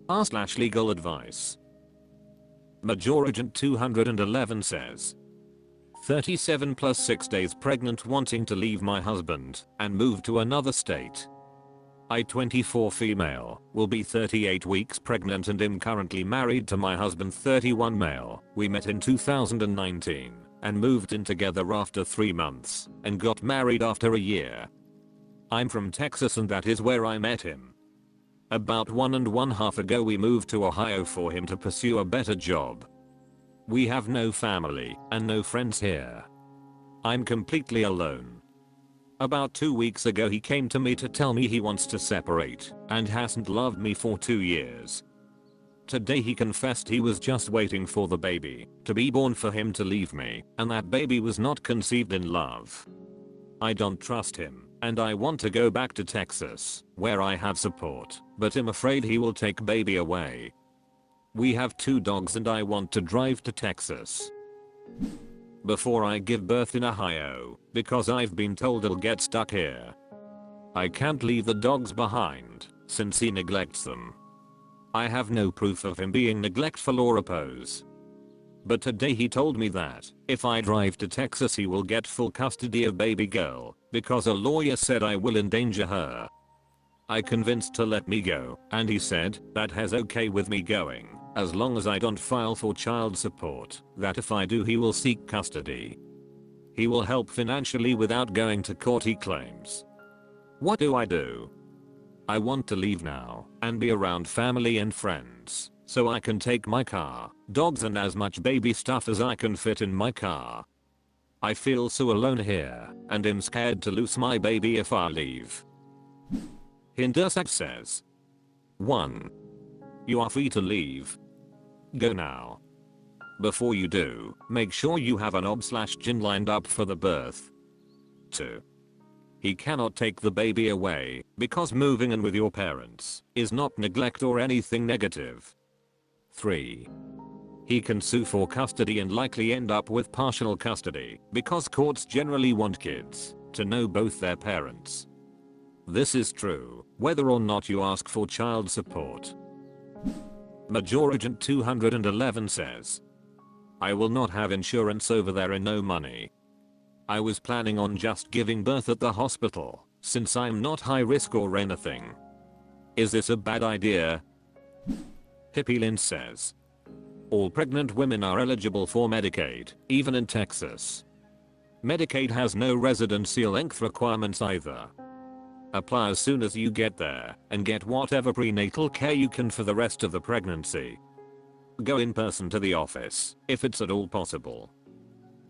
r/legal advice. Majoragent 211 says, 37 plus 6 days pregnant, wanting to leave my husband and move to another state. I 24 female, will be 38 weeks pregnant and am currently married to my husband 31 male. We met in 2019 and moved in together after 3 months and got married after a year. I'm from Texas and that is where I met him. About 1.5 ago we moved to Ohio for him to pursue a better job. We have no family and no friends here. I'm completely alone. About 2 weeks ago he came to me to tell me he wants to separate and hasn't loved me for 2 years. Today he confessed he was just waiting for the baby to be born for him to leave me, and that baby was not conceived in love. I don't trust him and I want to go back to Texas where I have support, but I'm afraid he will take baby away. We have 2 dogs and I want to drive to Texas before I give birth in Ohio because I've been told I'll get stuck here. I can't leave the dogs behind since he neglects them. I have no proof of him being neglectful or oppose. But today he told me that if I drive to Texas he will get full custody of baby girl because a lawyer said I will endanger her. I convinced to let me go and he said that he's okay with me going as long as I don't file for child support, that if I do he will seek custody. He will help financially without going to court, he claims. What do I do? I want to leave now and be around family and friends so I can take my car, dogs and as much baby stuff as I can fit in my car. I feel so alone here and am scared to lose my baby if I leave. Hindersack says, 1. You are free to leave. Go now. Before you do, make sure you have an ob/gyn lined up for the birth. 2. He cannot take the baby away because moving in with your parents is not neglect or anything negative. 3. He can sue for custody and likely end up with partial custody because courts generally want kids to know both their parents. This is true whether or not you ask for child support. Majoragent 211 says, I will not have insurance over there and no money. I was planning on just giving birth at the hospital since I'm not high risk or anything. Is this a bad idea? Hippie Lynn says, all pregnant women are eligible for Medicaid, even in Texas. Medicaid has no residency length requirements either. Apply as soon as you get there and get whatever prenatal care you can for the rest of the pregnancy. Go in person to the office if it's at all possible.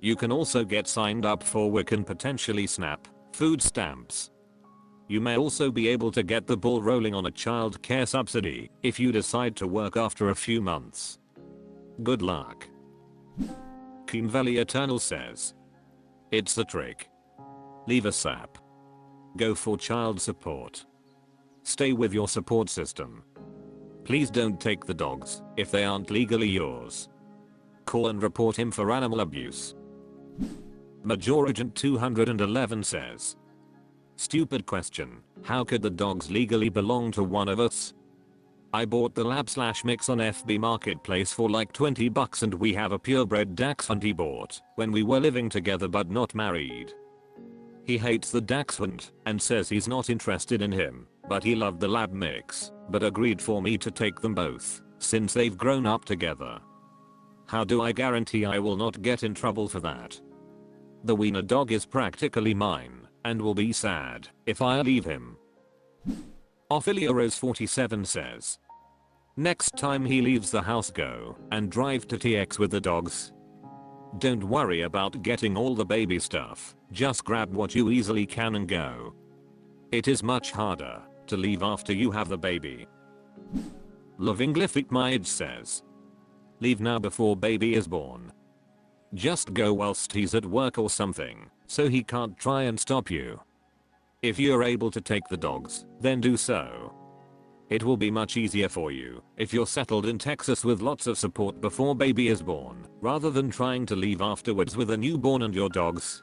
You can also get signed up for WIC and potentially SNAP food stamps. You may also be able to get the ball rolling on a child care subsidy if you decide to work after a few months. Good luck. Coon Valley Eternal says, it's the trick. Leave a SAP. Go for child support. Stay with your support system. Please don't take the dogs if they aren't legally yours. Call and report him for animal abuse. Majoragent 211 says, stupid question, how could the dogs legally belong to one of us? I bought the lab/mix on FB Marketplace for like $20 and we have a purebred dachshund he bought when we were living together but not married. He hates the dachshund and says he's not interested in him, but he loved the lab mix, but agreed for me to take them both since they've grown up together. How do I guarantee I will not get in trouble for that? The wiener dog is practically mine and will be sad if I leave him. Ophelia Rose 47 says, next time he leaves the house go and drive to TX with the dogs. Don't worry about getting all the baby stuff, just grab what you easily can and go. It is much harder to leave after you have the baby. Loving Glyphic Maid says, leave now before baby is born. Just go whilst he's at work or something, so he can't try and stop you. If you're able to take the dogs, then do so. It will be much easier for you if you're settled in Texas with lots of support before baby is born, rather than trying to leave afterwards with a newborn and your dogs.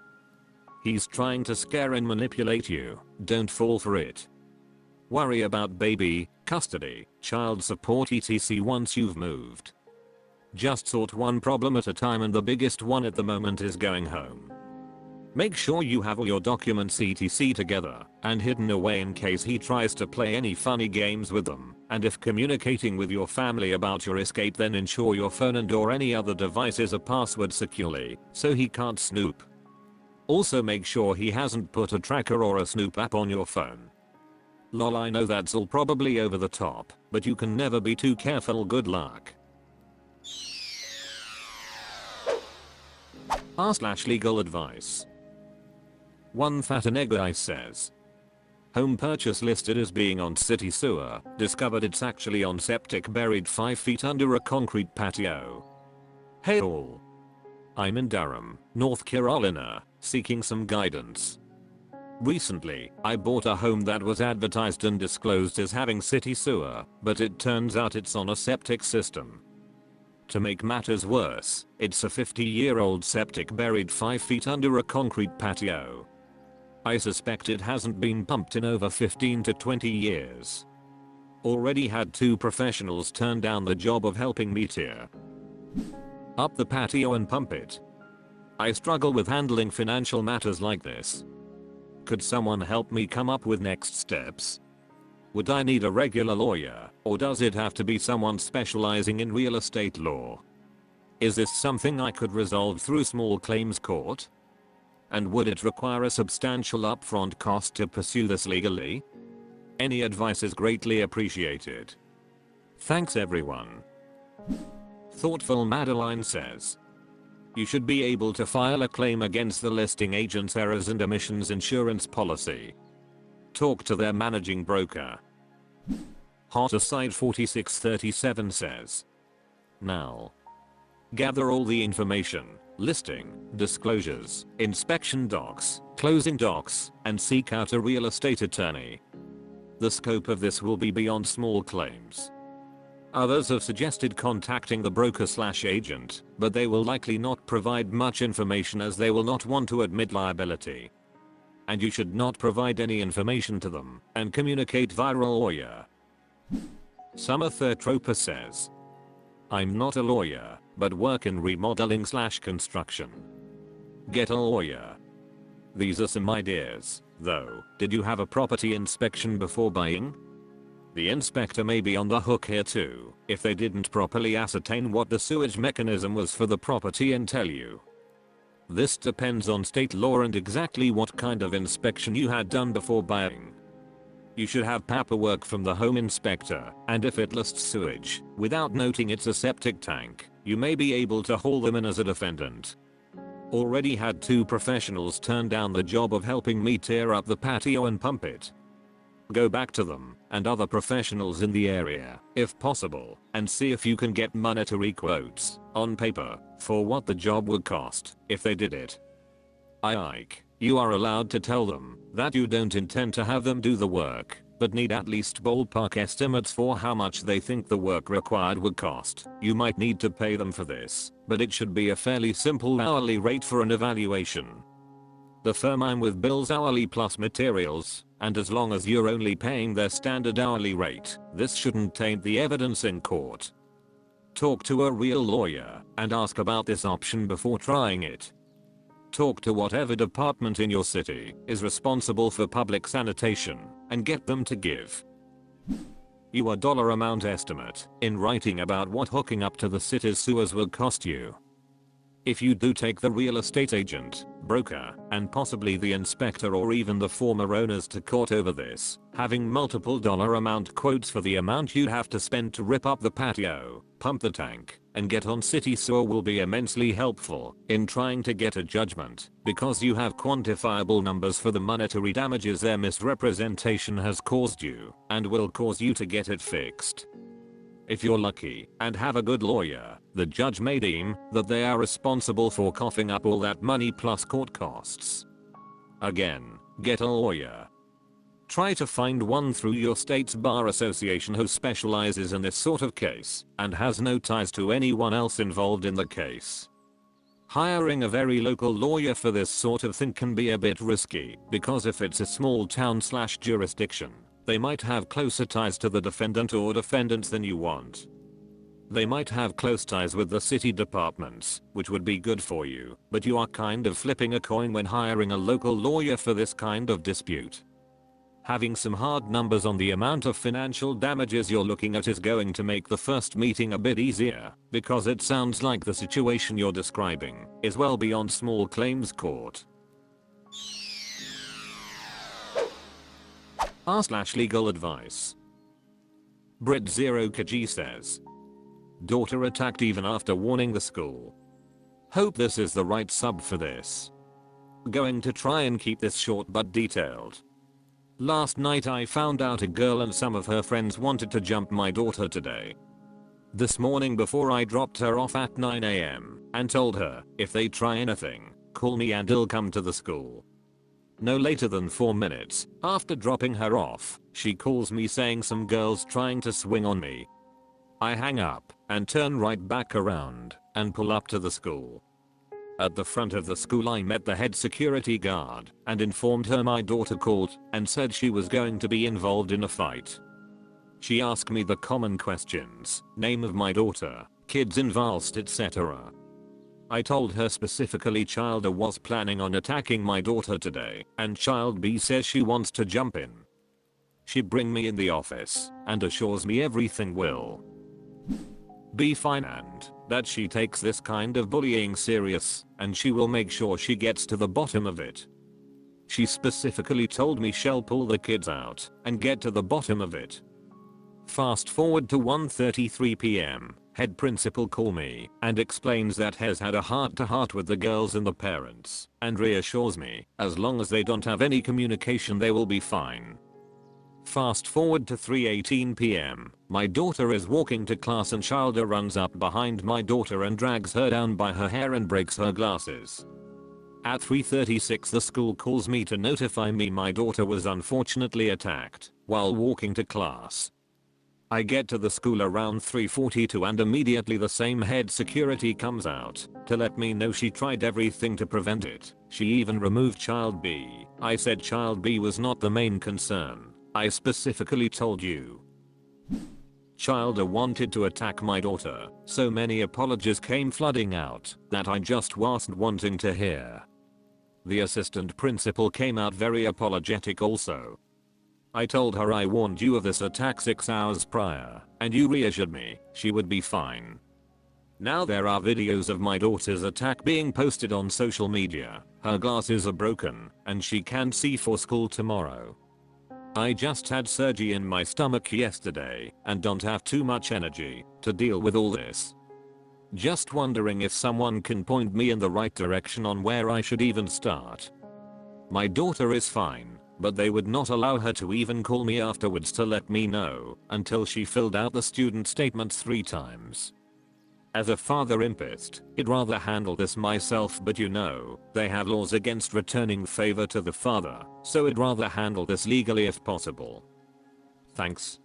He's trying to scare and manipulate you, don't fall for it. Worry about baby, custody, child support etc. once you've moved. Just sort one problem at a time, and the biggest one at the moment is going home. Make sure you have all your documents etc. together and hidden away in case he tries to play any funny games with them, and if communicating with your family about your escape, then ensure your phone and or any other devices are password securely so he can't snoop. Also make sure he hasn't put a tracker or a snoop app on your phone. Lol, I know that's all probably over the top, but you can never be too careful. Good luck. r/legal advice. One Fatanegui says, home purchase listed as being on city sewer, discovered it's actually on septic buried 5 feet under a concrete patio. Hey all. I'm in Durham, North Carolina, seeking some guidance. Recently, I bought a home that was advertised and disclosed as having city sewer, but it turns out it's on a septic system. To make matters worse, it's a 50-year-old septic buried 5 feet under a concrete patio. I suspect it hasn't been pumped in over 15 to 20 years. Already had 2 professionals turn down the job of helping me tear up the patio and pump it. I struggle with handling financial matters like this. Could someone help me come up with next steps? Would I need a regular lawyer, or does it have to be someone specializing in real estate law? Is this something I could resolve through small claims court? And would it require a substantial upfront cost to pursue this legally? Any advice is greatly appreciated. Thanks everyone. Thoughtful Madeline says, you should be able to file a claim against the listing agent's errors and omissions insurance policy. Talk to their managing broker. Hot Aside 4637 says, now gather all the information, listing, disclosures, inspection docs, closing docs, and seek out a real estate attorney. The scope of this will be beyond small claims. Others have suggested contacting the broker/agent, but they will likely not provide much information as they will not want to admit liability. And you should not provide any information to them and communicate via a lawyer. Summer Thirtroper says, I'm not a lawyer, but work in remodeling/construction. Get a lawyer. These are some ideas, though. Did you have a property inspection before buying? The inspector may be on the hook here too, if they didn't properly ascertain what the sewage mechanism was for the property and tell you. This depends on state law and exactly what kind of inspection you had done before buying. You should have paperwork from the home inspector, and if it lists sewage, without noting it's a septic tank, you may be able to haul them in as a defendant. Already had 2 professionals turn down the job of helping me tear up the patio and pump it. Go back to them and other professionals in the area, if possible, and see if you can get monetary quotes, on paper, for what the job would cost if they did it. You are allowed to tell them that you don't intend to have them do the work, but need at least ballpark estimates for how much they think the work required would cost. You might need to pay them for this, but it should be a fairly simple hourly rate for an evaluation. The firm I'm with bills hourly plus materials, and as long as you're only paying their standard hourly rate, this shouldn't taint the evidence in court. Talk to a real lawyer and ask about this option before trying it. Talk to whatever department in your city is responsible for public sanitation and get them to give you a dollar amount estimate in writing about what hooking up to the city's sewers will cost you. If you do take the real estate agent, broker, and possibly the inspector or even the former owners to court over this, having multiple dollar amount quotes for the amount you'd have to spend to rip up the patio, pump the tank, and get on city sewer will be immensely helpful in trying to get a judgment, because you have quantifiable numbers for the monetary damages their misrepresentation has caused you, and will cause you to get it fixed. If you're lucky and have a good lawyer, the judge may deem that they are responsible for coughing up all that money plus court costs. Again, get a lawyer. Try to find one through your state's bar association who specializes in this sort of case and has no ties to anyone else involved in the case. Hiring a very local lawyer for this sort of thing can be a bit risky, because if it's a small town/jurisdiction, They might have closer ties to the defendant or defendants than you want. They might have close ties with the city departments, which would be good for you, but you are kind of flipping a coin when hiring a local lawyer for this kind of dispute. Having some hard numbers on the amount of financial damages you're looking at is going to make the first meeting a bit easier, because it sounds like the situation you're describing is well beyond small claims court. r/legal advice. Brit0kg says, daughter attacked even after warning the school. Hope this is the right sub for this. Going to try and keep this short but detailed. Last night I found out a girl and some of her friends wanted to jump my daughter today. This morning before I dropped her off at 9 AM and told her, if they try anything, call me and I'll come to the school. No later than 4 minutes after dropping her off, she calls me saying some girl's trying to swing on me. I hang up and turn right back around and pull up to the school. At the front of the school I met the head security guard and informed her my daughter called and said she was going to be involved in a fight. She asked me the common questions, name of my daughter, kids involved, etc. I told her specifically child A was planning on attacking my daughter today and child B says she wants to jump in. She bring me in the office and assures me everything will be fine and that she takes this kind of bullying serious and she will make sure she gets to the bottom of it. She specifically told me she'll pull the kids out and get to the bottom of it. Fast forward to 1:33 PM, head principal call me and explains that has had a heart-to-heart with the girls and the parents and reassures me as long as they don't have any communication they will be fine. Fast forward to 3:18 PM, my daughter is walking to class and Childer runs up behind my daughter and drags her down by her hair and breaks her glasses. At 3:36 the school calls me to notify me my daughter was unfortunately attacked while walking to class. I get to the school around 3:42 and immediately the same head security comes out to let me know she tried everything to prevent it. She even removed child B. I said child B was not the main concern. I specifically told you. Child A wanted to attack my daughter, so many apologies came flooding out that I just wasn't wanting to hear. The assistant principal came out very apologetic also. I told her I warned you of this attack 6 hours prior, and you reassured me she would be fine. Now there are videos of my daughter's attack being posted on social media. Her glasses are broken, and she can't see for school tomorrow. I just had surgery in my stomach yesterday and don't have too much energy to deal with all this. Just wondering if someone can point me in the right direction on where I should even start. My daughter is fine, but they would not allow her to even call me afterwards to let me know until she filled out the student statements 3 times. As a father impist, I'd rather handle this myself, but you know, they have laws against returning favor to the father, so I'd rather handle this legally if possible. Thanks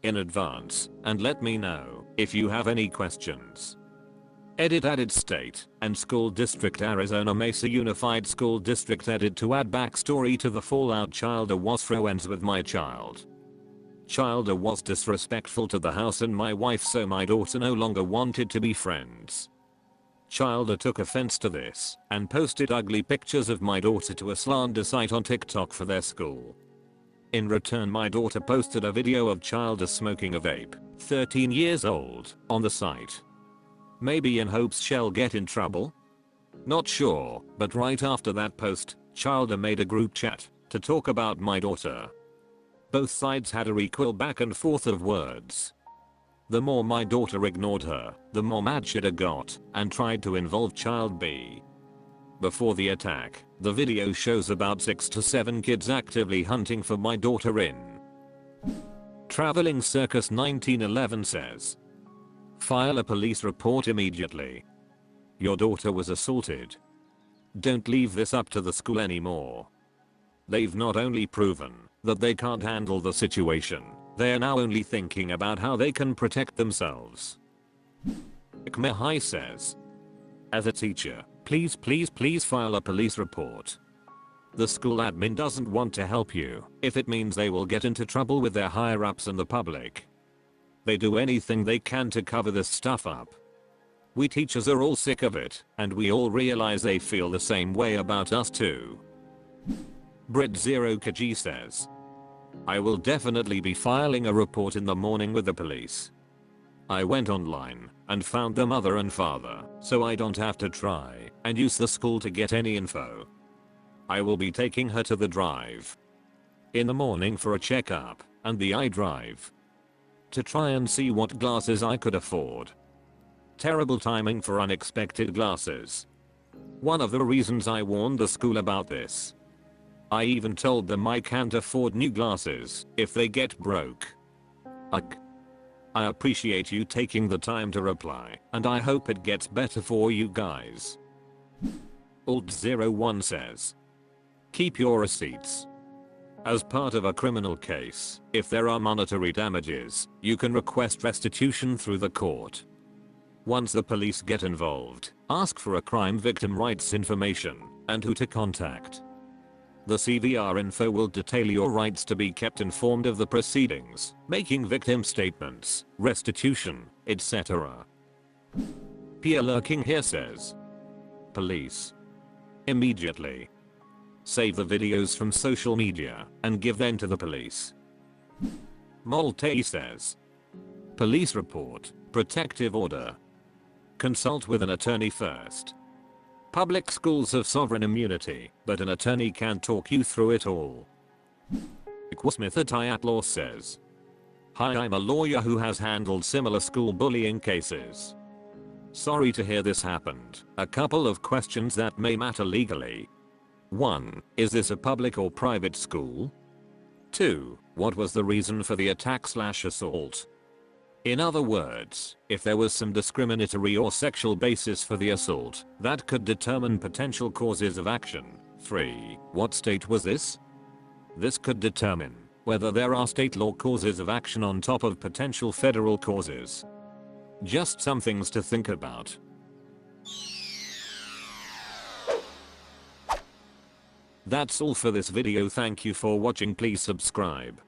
in advance, and let me know if you have any questions. Edit added state and school district Arizona Mesa Unified School District edit to add backstory to the fallout. Child A was friends with my child. Child A was disrespectful to the house and my wife, so my daughter no longer wanted to be friends. Child A took offense to this and posted ugly pictures of my daughter to a slander site on TikTok for their school. In return my daughter posted a video of Child A smoking a vape, 13 years old, on the site. Maybe in hopes she'll get in trouble? Not sure, but right after that post, Child A made a group chat to talk about my daughter. Both sides had a recoil back and forth of words. The more my daughter ignored her, the more mad she got and tried to involve child B. Before the attack, the video shows about 6 to 7 kids actively hunting for my daughter in. Traveling Circus 1911 says, file a police report immediately. Your daughter was assaulted. Don't leave this up to the school anymore. They've not only proven that they can't handle the situation, they are now only thinking about how they can protect themselves. Mihai says, as a teacher, please file a police report. The school admin doesn't want to help you if it means they will get into trouble with their higher ups and the public. They do anything they can to cover this stuff up. We teachers are all sick of it, and we all realize they feel the same way about us too. Brit0kg says, I will definitely be filing a report in the morning with the police. I went online and found the mother and father, so I don't have to try and use the school to get any info. I will be taking her to the drive in the morning for a checkup and the eye drive to try and see what glasses I could afford. Terrible timing for unexpected glasses. One of the reasons I warned the school about this. I even told them I can't afford new glasses if they get broke. Ugh. I appreciate you taking the time to reply, and I hope it gets better for you guys. Alt01 says, keep your receipts. As part of a criminal case, if there are monetary damages, you can request restitution through the court. Once the police get involved, ask for a crime victim rights information and who to contact. The CVR info will detail your rights to be kept informed of the proceedings, making victim statements, restitution, etc. Pia Lurking here says, police. Immediately. Save the videos from social media and give them to the police. Molte says, police report, protective order. Consult with an attorney first. Public schools have sovereign immunity, but an attorney can talk you through it all. Smith at Law says, hi, I'm a lawyer who has handled similar school bullying cases. Sorry to hear this happened. A couple of questions that may matter legally. 1. Is this a public or private school? 2. What was the reason for the attack/assault? In other words, if there was some discriminatory or sexual basis for the assault, that could determine potential causes of action. 3. What state was this? This could determine whether there are state law causes of action on top of potential federal causes. Just some things to think about. That's all for this video. Thank you for watching. Please subscribe.